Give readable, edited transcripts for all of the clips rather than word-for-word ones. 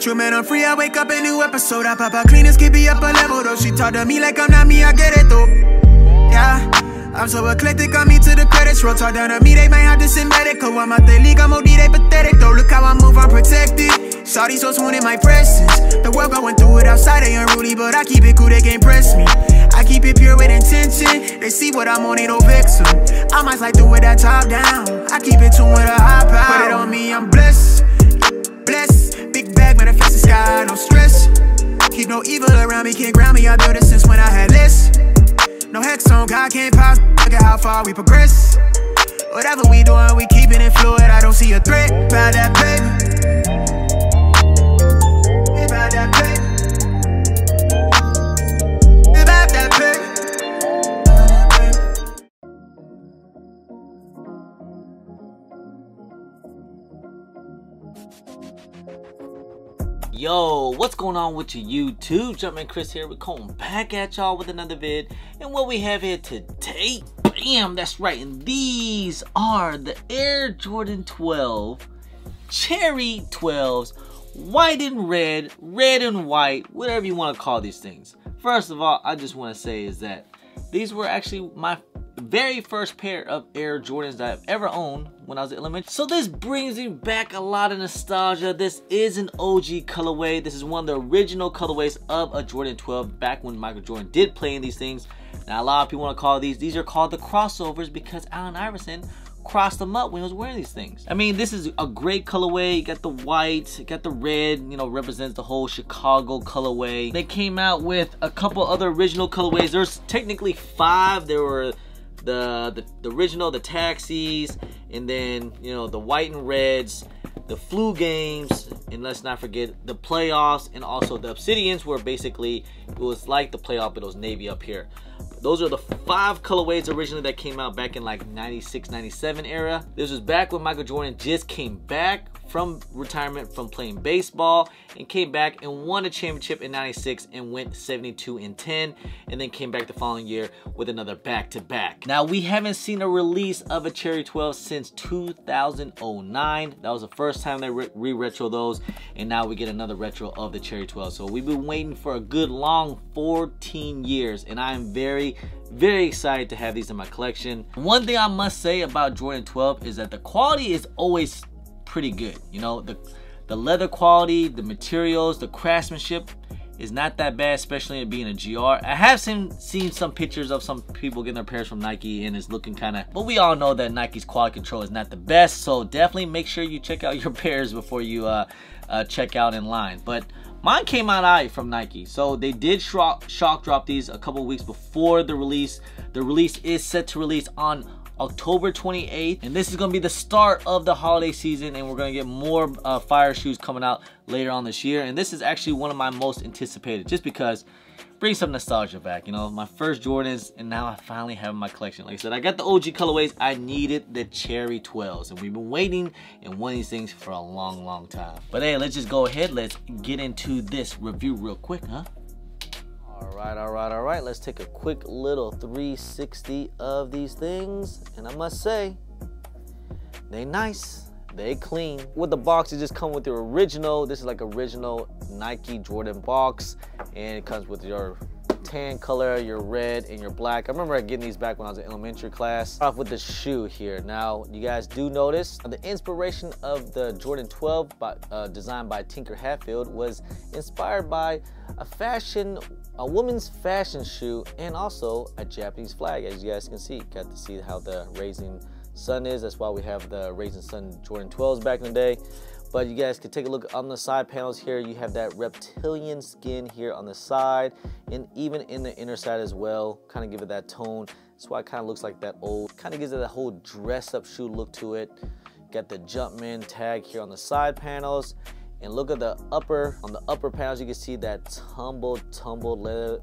True man, I'm free, I wake up a new episode. I pop a cleaners, keep me up a level though. She talk to me like I'm not me, I get it though. Yeah, I'm so eclectic, on me to the credits roll. Talk down to me, they might have to send medical. I'm out the league, I'm OD, they pathetic though. Look how I move, I'm protected. Shawty so swoon in my presence. The world going through it outside, they unruly, but I keep it cool, they can't press me. I keep it pure with intention. They see what I'm on, ain't no vixen. I might slide through with that top down. I keep it tuned with a high power. Put it on me, I'm blessed. Blessed. Big bag, manifest the sky, no stress. Keep no evil around me, can't ground me. I built it since when I had less. No hex on, God can't pause. Look at how far we progress. Whatever we doing, we keeping it fluid. I don't see a threat. About that paper. About that paper. About that paper. Yo, what's going on with you YouTube? Jumpman Chris here. We're coming back at y'all with another vid. And what we have here today, bam, that's right. And these are the Air Jordan 12 Cherry 12s, white and red, red and white, whatever you want to call these things. First of all, I just want to say is that these were actually my very first pair of Air Jordans that I've ever owned when I was in elementary. So this brings me back a lot of nostalgia. This is an OG colorway. This is one of the original colorways of a Jordan 12 back when Michael Jordan did play in these things. Now a lot of people want to call these are called the crossovers because Allen Iverson crossed them up when he was wearing these things. I mean, this is a great colorway. You got the white, you got the red, you know, represents the whole Chicago colorway. They came out with a couple other original colorways. There's technically 5. There were the original, the taxis, and then, you know, the white and reds, the flu games, and let's not forget the playoffs, and also the obsidians, where basically it was like the playoff, but it was navy up here. Those are the 5 colorways originally that came out back in like 96, 97 era. This was back when Michael Jordan just came back from retirement from playing baseball and came back and won a championship in 96 and went 72-10, and then came back the following year with another back-to-back. Now, we haven't seen a release of a Cherry 12 since 2009. That was the first time they re-retro those, and now we get another retro of the Cherry 12. So we've been waiting for a good long 14 years, and I am very excited to have these in my collection. One thing I must say about Jordan 12 is that the quality is always pretty good. You know, the leather quality, the materials, the craftsmanship is not that bad, especially it being a GR. I have seen some pictures of some people getting their pairs from Nike, and it's looking kind of, but we all know that Nike's quality control is not the best, so definitely make sure you check out your pairs before you check out in line. But mine came out alright from Nike, so they did shock drop these a couple weeks before the release. The release is set to release on October 28th, and this is going to be the start of the holiday season, and we're going to get more fire shoes coming out later on this year. And this is actually one of my most anticipated, just because it brings some nostalgia back. You know, my first Jordans, and now I finally have my collection. Like I said, I got the OG colorways. I needed the Cherry 12s, and we've been waiting and wanting these things for a long time. But hey, let's just go ahead, let's get into this review real quick, huh? All right, let's take a quick little 360 of these things, and I must say, they nice, they clean. With the box, it just comes with your original, this is like original Nike Jordan box, and it comes with your tan color, your red, and your black. I remember getting these back when I was in elementary class. Off with the shoe here. Now, you guys do notice the inspiration of the Jordan 12 designed by Tinker Hatfield was inspired by a woman's fashion shoe, and also a Japanese flag. As you guys can see, got to see how the Raising Sun is. That's why we have the Raising Sun Jordan 12s back in the day. But you guys can take a look on the side panels here. You have that reptilian skin here on the side, and even in the inner side as well. Kind of give it that tone. That's why it kind of looks like that old, kind of gives it that whole dress-up shoe look to it. Got the Jumpman tag here on the side panels. And look at the upper panels, you can see that tumbled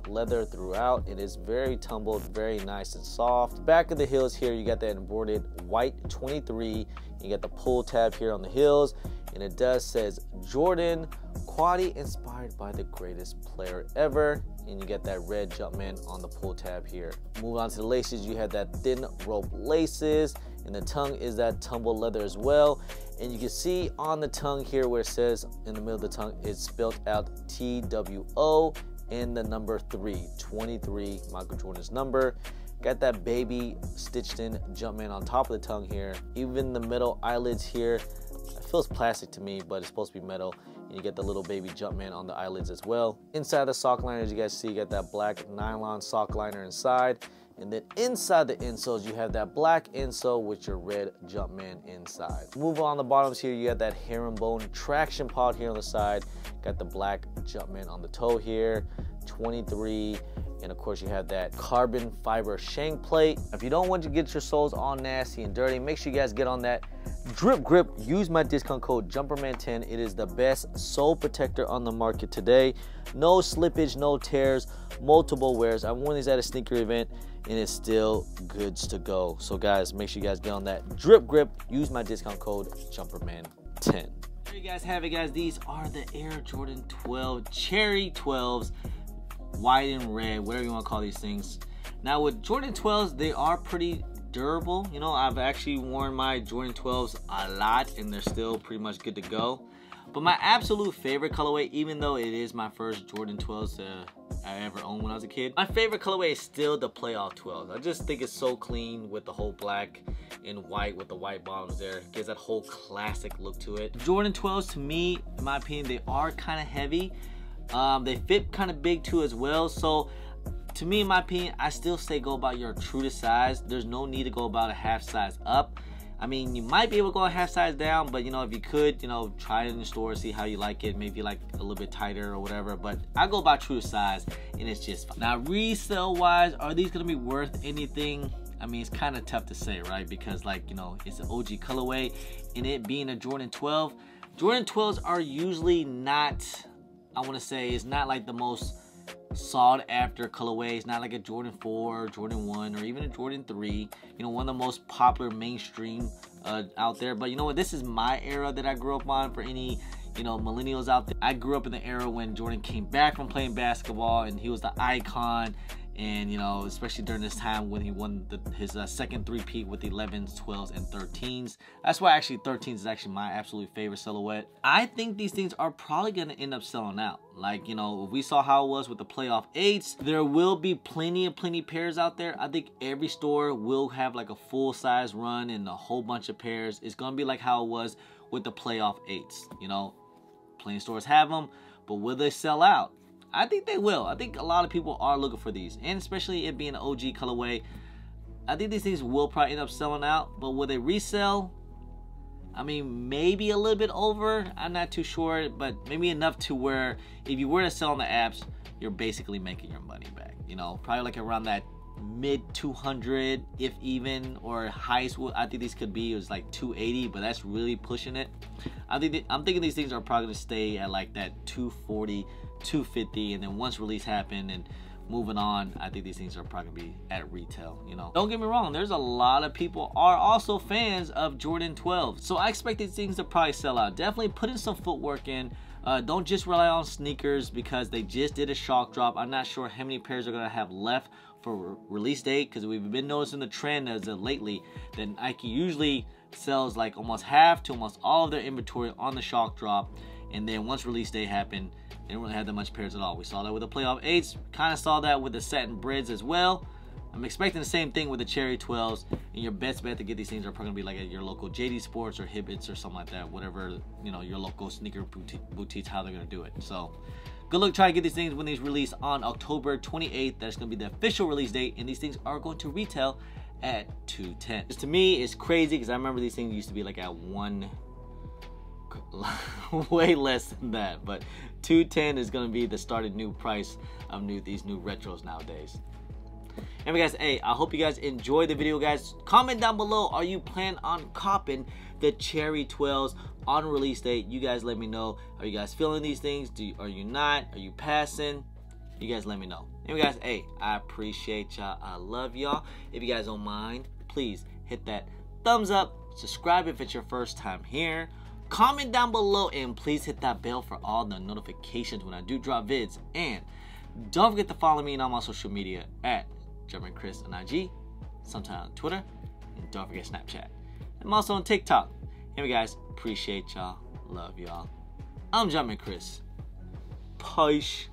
leather throughout. It is very tumbled, very nice and soft. Back of the heels here, you got that embroidered white 23. You got the pull tab here on the heels, and it says Jordan, quality inspired by the greatest player ever. And you get that red Jumpman on the pull tab here. Move on to the laces, you have that thin rope laces, and the tongue is that tumbled leather as well. And you can see on the tongue here where it says in the middle of the tongue, it's spelled out TWO and the number 3, 23, Michael Jordan's number. Got that baby stitched in Jumpman on top of the tongue here. Even the metal eyelids here, it feels plastic to me, but it's supposed to be metal. And you get the little baby Jumpman on the eyelids as well. Inside the sock liner, as you guys see, you got that black nylon sock liner inside. And then inside the insoles, you have that black insole with your red Jumpman inside. Move on the bottoms here, you have that herringbone traction pod here on the side. Got the black Jumpman on the toe here, 23. And of course you have that carbon fiber shank plate. If you don't want to get your soles all nasty and dirty, make sure you guys get on that drip grip. Use my discount code JUMPERMAN10. It is the best sole protector on the market today. No slippage, no tears, multiple wears. I've worn these at a sneaker event and it's still goods to go. So guys, make sure you guys get on that drip grip. Use my discount code JUMPERMAN10. There you guys have it, guys. These are the Air Jordan 12 Cherry 12s. White and red, whatever you want to call these things. Now with Jordan 12s, they are pretty durable. You know, I've actually worn my Jordan 12s a lot and they're still pretty much good to go. But my absolute favorite colorway, even though it is my first Jordan 12s I ever owned when I was a kid, my favorite colorway is still the playoff 12s. I just think it's so clean with the whole black and white with the white bottoms there. It gives that whole classic look to it. Jordan 12s, to me, in my opinion, they are kind of heavy. They fit kind of big too as well. So to me, in my opinion, I still say go about your true to size. There's no need to go about a half size up. I mean, you might be able to go a half size down, but you know, if you could, you know, try it in the store, see how you like it. Maybe like a little bit tighter or whatever, but I go about true to size and it's just fine. Now resale wise, are these gonna be worth anything? I mean, it's kind of tough to say, right? Because like, you know, it's an OG colorway and it being a Jordan 12. Jordan 12s are usually not, I want to say, it's not like the most sought after colorway. It's not like a Jordan 4, Jordan 1, or even a Jordan 3. You know, one of the most popular mainstream out there. But you know what? This is my era that I grew up on. For any, you know, millennials out there, I grew up in the era when Jordan came back from playing basketball and he was the icon. And you know, especially during this time when he won his second three-peat with 11s, 12s, and 13s. That's why actually 13s is actually my absolute favorite silhouette. I think these things are probably going to end up selling out. Like, you know, we saw how it was with the playoff 8s. There will be plenty pairs out there. I think every store will have like a full-size run and a whole bunch of pairs. It's going to be like how it was with the playoff 8s. You know, plenty of stores have them, but will they sell out? I think they will. I think a lot of people are looking for these, and especially it being an OG colorway, I think these things will probably end up selling out. But will they resell? I mean, maybe a little bit over. I'm not too sure, but maybe enough to where if you were to sell on the apps, you're basically making your money back. You know, probably like around that mid 200, if even, or highest I think these could be is like 280, but that's really pushing it. I'm thinking these things are probably gonna stay at like that 240, 250, and then once release happen and moving on, I think these things are probably gonna be at retail. You know, don't get me wrong, there's a lot of people are also fans of Jordan 12, so I expect these things to probably sell out. Definitely put in some footwork in. Don't just rely on sneakers because they just did a shock drop. I'm not sure how many pairs are gonna have left for release date, because we've been noticing the trend as of lately that Nike usually sells like almost half to almost all of their inventory on the shock drop, and then once release day happened, they didn't really have that much pairs at all. We saw that with the playoff 8s, kind of saw that with the satin brids as well. I'm expecting the same thing with the Cherry 12s, and your best bet to get these things are probably gonna be like at your local JD Sports or Hibbits or something like that, whatever, you know, your local sneaker boutiques, how they're gonna do it. So good luck trying to get these things when these release on October 28th. That's gonna be the official release date, and these things are going to retail at $210. This to me is crazy because I remember these things used to be like at one, way less than that, but $210 is going to be the starting new price of these new retros nowadays. Anyway guys, hey, I hope you guys enjoyed the video, guys. Comment down below, are you planning on copping the Cherry 12s on release date? You guys let me know. Are you guys feeling these things? Are you not? Are you passing? You guys let me know. Anyway guys, hey, I appreciate y'all. I love y'all. If you guys don't mind, please hit that thumbs up. Subscribe if it's your first time here. Comment down below and please hit that bell for all the notifications when I do drop vids. And don't forget to follow me on my social media at JumpmanChris on IG, sometime on Twitter, and don't forget Snapchat. I'm also on TikTok. Anyway, guys, appreciate y'all. Love y'all. I'm Jumpman Chris. Peace.